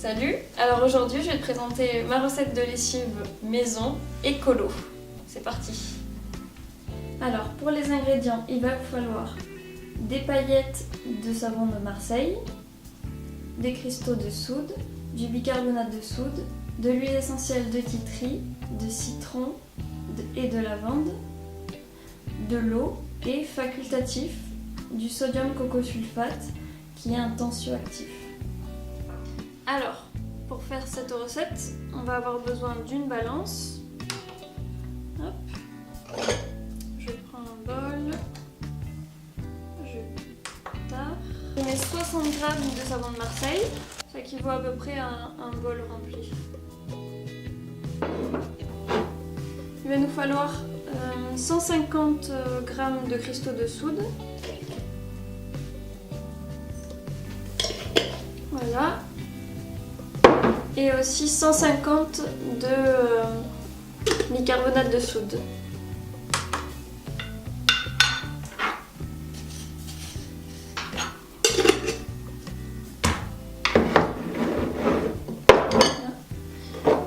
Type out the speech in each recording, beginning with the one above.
Salut! Alors aujourd'hui je vais te présenter ma recette de lessive maison écolo. C'est parti! Alors pour les ingrédients, il va vous falloir des paillettes de savon de Marseille, des cristaux de soude, du bicarbonate de soude, de l'huile essentielle de titri, de citron et de lavande, de l'eau et facultatif du sodium cocosulfate qui est un tensioactif. Alors, pour faire cette recette, on va avoir besoin d'une balance. Hop. Je prends un bol. Je tare. Je mets 60 g de savon de Marseille. Ça équivaut à peu près à un bol rempli. Il va nous falloir 150 g de cristaux de soude. Voilà. Et aussi 150 de bicarbonate de soude.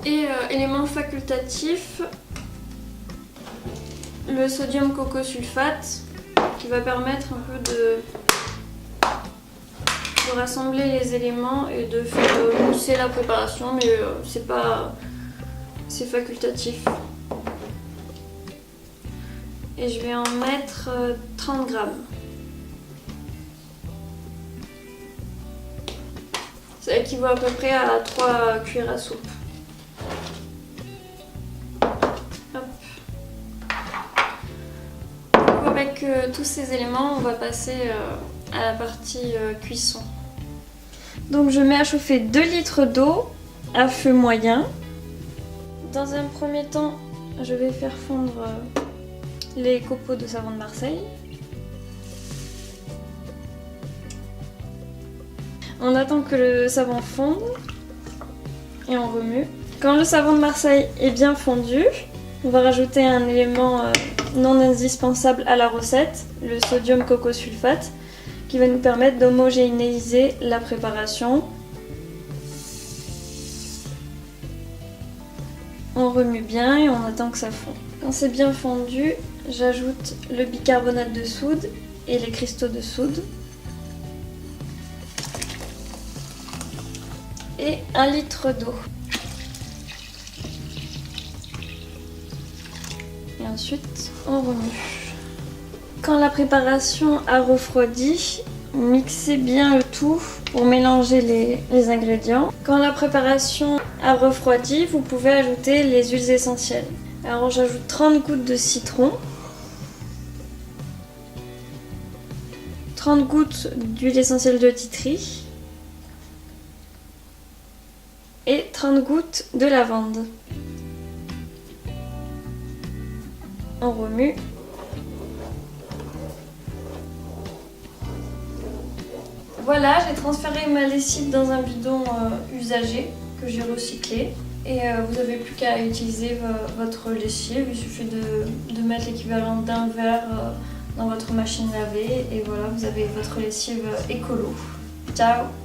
Et élément facultatif, le sodium cocosulfate qui va permettre un peu de rassembler les éléments et de faire mousser la préparation, mais c'est facultatif. Et je vais en mettre 30 g. Ça équivaut à peu près à 3 cuillères à soupe. Hop. Avec tous ces éléments, on va passer à la partie cuisson. Donc je mets à chauffer 2 litres d'eau à feu moyen. Dans un premier temps, je vais faire fondre les copeaux de savon de Marseille. On attend que le savon fonde et on remue. Quand le savon de Marseille est bien fondu, on va rajouter un élément non indispensable à la recette, le sodium cocosulfate, qui va nous permettre d'homogénéiser la préparation. On remue bien et on attend que ça fonde. Quand c'est bien fondu, j'ajoute le bicarbonate de soude et les cristaux de soude. Et 1 litre d'eau. Et ensuite, on remue. Quand la préparation a refroidi, mixez bien le tout pour mélanger les ingrédients. Quand la préparation a refroidi, vous pouvez ajouter les huiles essentielles. Alors j'ajoute 30 gouttes de citron, 30 gouttes d'huile essentielle de titri et 30 gouttes de lavande. On remue. Voilà, j'ai transféré ma lessive dans un bidon usagé que j'ai recyclé. Et vous n'avez plus qu'à utiliser votre lessive. Il suffit de mettre l'équivalent d'un verre dans votre machine à laver. Et voilà, vous avez votre lessive écolo. Ciao!